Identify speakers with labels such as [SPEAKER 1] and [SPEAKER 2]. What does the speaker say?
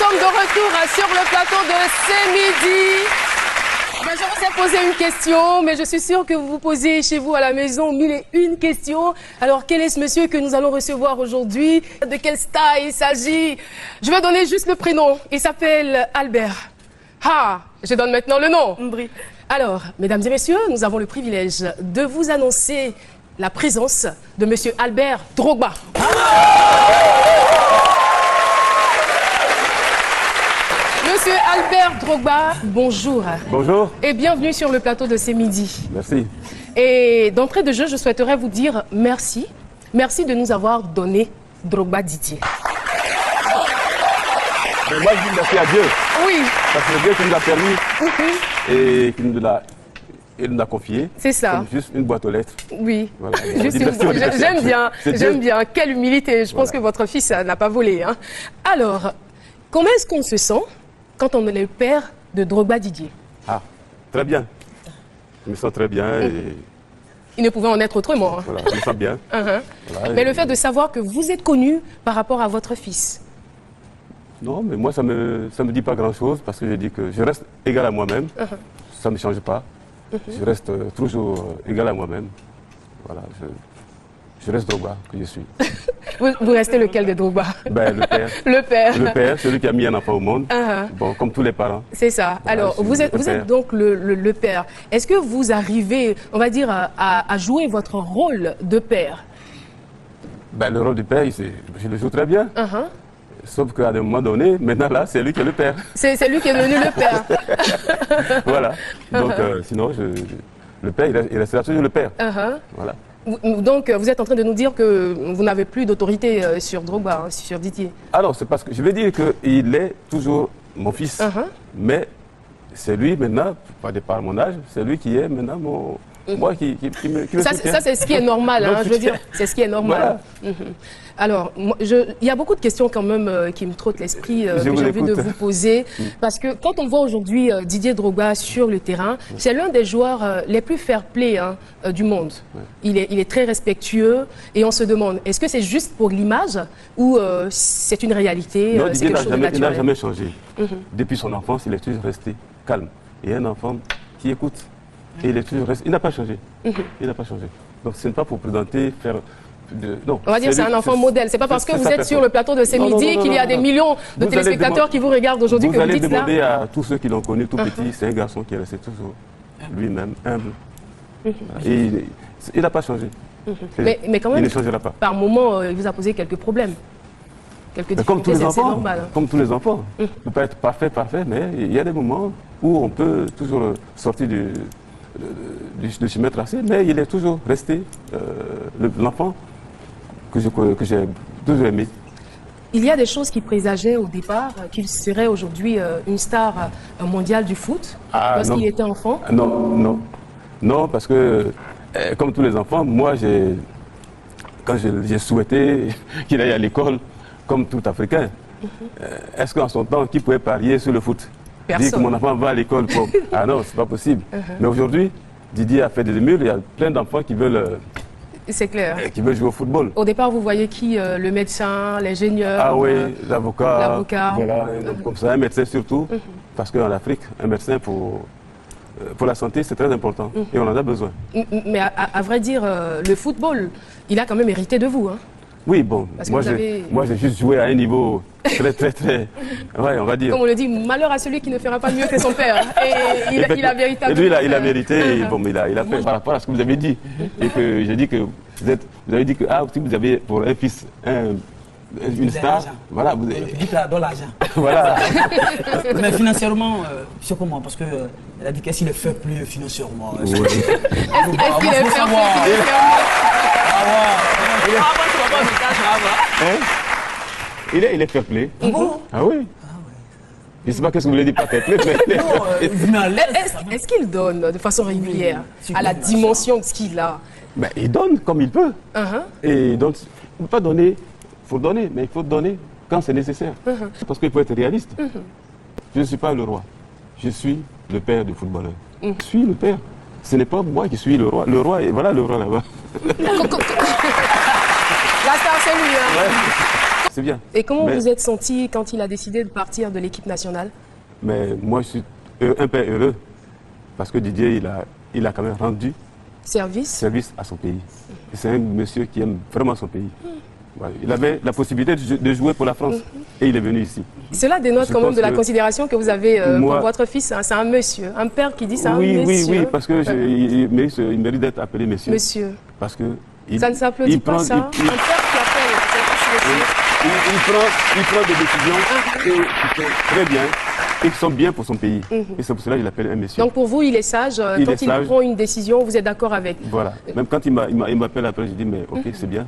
[SPEAKER 1] sommes de retour sur le plateau de C'est Midi. Ben, je vous ai posé une question, mais je suis sûre que vous vous posez chez vous à la maison 1001 questions. Alors, quel est ce monsieur que nous allons recevoir aujourd'hui? De quel star il s'agit? Je vais donner juste le prénom. Il s'appelle Albert. Ah, je donne maintenant le nom. Alors, mesdames et messieurs, nous avons le privilège de vous annoncer la présence de monsieur Albert Drogba. Monsieur Albert Drogba, bonjour.
[SPEAKER 2] Bonjour.
[SPEAKER 1] Et bienvenue sur le plateau de C'est Midi.
[SPEAKER 2] Merci.
[SPEAKER 1] Et d'entrée de jeu, je souhaiterais vous dire merci. Merci de nous avoir donné Drogba Didier.
[SPEAKER 2] Mais moi, je dis merci à Dieu.
[SPEAKER 1] Oui.
[SPEAKER 2] Parce que c'est Dieu qui nous a permis et qui nous l'a confié.
[SPEAKER 1] C'est ça.
[SPEAKER 2] Comme juste une boîte aux lettres.
[SPEAKER 1] Oui.
[SPEAKER 2] Voilà.
[SPEAKER 1] J'aime bien. J'aime bien. Quelle humilité. Je pense que votre fils n'a pas volé. Hein. Alors, comment est-ce qu'on se sent quand on est le père de Drogba Didier?
[SPEAKER 2] Ah, très bien. Je me sens très bien et
[SPEAKER 1] Il ne pouvait en être autrement. Hein.
[SPEAKER 2] voilà, je me sens bien. Voilà,
[SPEAKER 1] Mais
[SPEAKER 2] et
[SPEAKER 1] le fait de savoir que vous êtes connu par rapport à votre fils.
[SPEAKER 2] Non, mais moi, ça me dit pas grand-chose parce que je dis que je reste égal à moi-même. Ça ne me change pas. Je reste toujours égal à moi-même. Voilà, je reste Drogba que je suis.
[SPEAKER 1] Vous restez lequel de Drogba?
[SPEAKER 2] Ben, le père.
[SPEAKER 1] Le père.
[SPEAKER 2] Le père, celui qui a mis un enfant au monde. Bon, comme tous les parents.
[SPEAKER 1] C'est ça.
[SPEAKER 2] Voilà,
[SPEAKER 1] Alors, vous êtes donc le père. Est-ce que vous arrivez, on va dire, à jouer votre rôle de père?
[SPEAKER 2] Ben, le rôle du père, je le joue très bien. Sauf qu'à un moment donné, maintenant là, c'est lui qui est le père.
[SPEAKER 1] C'est lui qui est devenu le père.
[SPEAKER 2] Voilà. Donc, sinon, le père, il restera toujours le père. Voilà.
[SPEAKER 1] Donc, vous êtes en train de nous dire que vous n'avez plus d'autorité sur Drogba, hein, sur Didier.
[SPEAKER 2] Alors, c'est parce que je veux dire qu'il est toujours mon fils. Mais c'est lui maintenant, pas de par mon âge, c'est lui qui est maintenant mon... Moi qui me
[SPEAKER 1] Ça, c'est ce qui est normal, hein, je veux dire, c'est ce qui est normal. Voilà. Alors, il y a beaucoup de questions quand même qui me trottent l'esprit, que j'ai envie de vous poser. Parce que quand on voit aujourd'hui Didier Drogba sur le terrain, c'est l'un des joueurs les plus fair-play du monde. Il est très respectueux et on se demande, est-ce que c'est juste pour l'image ou c'est une réalité?
[SPEAKER 2] Non, Didier n'a jamais changé. Depuis son enfance, il est toujours resté calme. Et un enfant qui écoute. Et il est toujours resté. Il n'a pas changé. Il n'a pas changé. Donc ce n'est pas pour présenter, faire... Non,
[SPEAKER 1] on va dire que c'est un enfant modèle. C'est pas parce que vous êtes sur le plateau de C'est Midi qu'il y a des millions de téléspectateurs qui vous regardent aujourd'hui que vous dites ça.
[SPEAKER 2] Vous allez demander à tous ceux qui l'ont connu tout petit, c'est un garçon qui est resté toujours lui-même, humble. Et il n'a pas changé.
[SPEAKER 1] Mais quand même,
[SPEAKER 2] il ne changera pas.
[SPEAKER 1] Par moment, il vous a posé quelques problèmes. Quelques difficultés,
[SPEAKER 2] comme tous les enfants.
[SPEAKER 1] Normal.
[SPEAKER 2] Comme tous les enfants. On ne peut pas être parfait, mais il y a des moments où on peut toujours sortir du chemin tracé, mais il est toujours resté l'enfant que j'ai toujours aimé.
[SPEAKER 1] Il y a des choses qui présageaient au départ qu'il serait aujourd'hui une star mondiale du foot lorsqu'il était enfant.
[SPEAKER 2] Non, parce que comme tous les enfants, moi quand j'ai souhaité qu'il aille à l'école comme tout Africain, est-ce qu'en son temps, qui pouvait parier sur le foot? Dire que mon enfant va à l'école. Ah non, c'est pas possible. Mais aujourd'hui, Didier a fait des émules. Il y a plein d'enfants qui veulent.
[SPEAKER 1] C'est clair.
[SPEAKER 2] Qui veulent jouer au football.
[SPEAKER 1] Au départ, vous voyez qui? Le médecin, l'ingénieur.
[SPEAKER 2] Ah oui, l'avocat.
[SPEAKER 1] Voilà,
[SPEAKER 2] comme ça, un médecin surtout. Parce qu'en Afrique, un médecin pour la santé, c'est très important. Et on en a besoin.
[SPEAKER 1] Mais à vrai dire, le football, il a quand même hérité de vous. Hein.
[SPEAKER 2] Oui, bon, moi j'ai juste joué à un niveau très, ouais, on va dire.
[SPEAKER 1] Comme on le dit, malheur à celui qui ne fera pas mieux que son père. Et il a véritablement...
[SPEAKER 2] Et lui, il a mérité, et bon, il a fait par rapport à ce que vous avez dit. Et que j'ai dit que vous avez dit que si vous avez pour un fils une star, voilà, vous avez...
[SPEAKER 3] Dans l'argent.
[SPEAKER 2] Voilà.
[SPEAKER 3] Mais financièrement, c'est comment? Parce qu'elle a dit qu'est-ce qu'il est fait plus financièrement.
[SPEAKER 1] Est-ce qu'il est fait
[SPEAKER 2] Il est fair play.
[SPEAKER 3] Ah bon?
[SPEAKER 2] Ah oui. Je ne sais pas qu'est-ce que vous voulez dire par fair play, mais...
[SPEAKER 1] Est-ce qu'il donne de façon régulière à la dimension de ce qu'il a?
[SPEAKER 2] Ben, il donne comme il peut. Et donc, on ne peut pas donner, il faut donner, mais il faut donner quand c'est nécessaire. Parce qu'il faut être réaliste. Je ne suis pas le roi, je suis le père du footballeur. Je suis le père. Ce n'est pas moi qui suis le roi. Le roi, voilà le roi là-bas.
[SPEAKER 1] La star, c'est lui. Hein.
[SPEAKER 2] c'est bien.
[SPEAKER 1] Et comment
[SPEAKER 2] Mais-
[SPEAKER 1] vous êtes senti quand il a décidé de partir de l'équipe nationale?
[SPEAKER 2] Mais moi, je suis un peu heureux parce que Didier, il a quand même rendu
[SPEAKER 1] Service?
[SPEAKER 2] service à son pays. Et c'est un monsieur qui aime vraiment son pays. Voilà. Il avait la possibilité de jouer pour la France et il est venu ici.
[SPEAKER 1] Cela dénote
[SPEAKER 2] Je
[SPEAKER 1] quand même
[SPEAKER 2] pense
[SPEAKER 1] de la
[SPEAKER 2] que-
[SPEAKER 1] considération que vous avez
[SPEAKER 2] Moi-
[SPEAKER 1] pour votre fils. Hein. C'est un monsieur, un père qui dit c'est un
[SPEAKER 2] Oui,
[SPEAKER 1] monsieur.
[SPEAKER 2] oui, parce que il mérite d'être appelé monsieur.
[SPEAKER 1] Monsieur.
[SPEAKER 2] Parce que
[SPEAKER 1] Ça ne s'applaudit pas, ça? Un père qui appelle, c'est monsieur.
[SPEAKER 2] il prend des décisions qui sont très bien et qui sont bien pour son pays. Et c'est pour cela qu'il appelle un monsieur.
[SPEAKER 1] Donc pour vous, il est sage.
[SPEAKER 2] Il
[SPEAKER 1] Quand
[SPEAKER 2] est
[SPEAKER 1] il
[SPEAKER 2] sage.
[SPEAKER 1] prend une décision, vous êtes d'accord avec?
[SPEAKER 2] Voilà. Même quand il m'appelle après, je dis mais ok, c'est bien.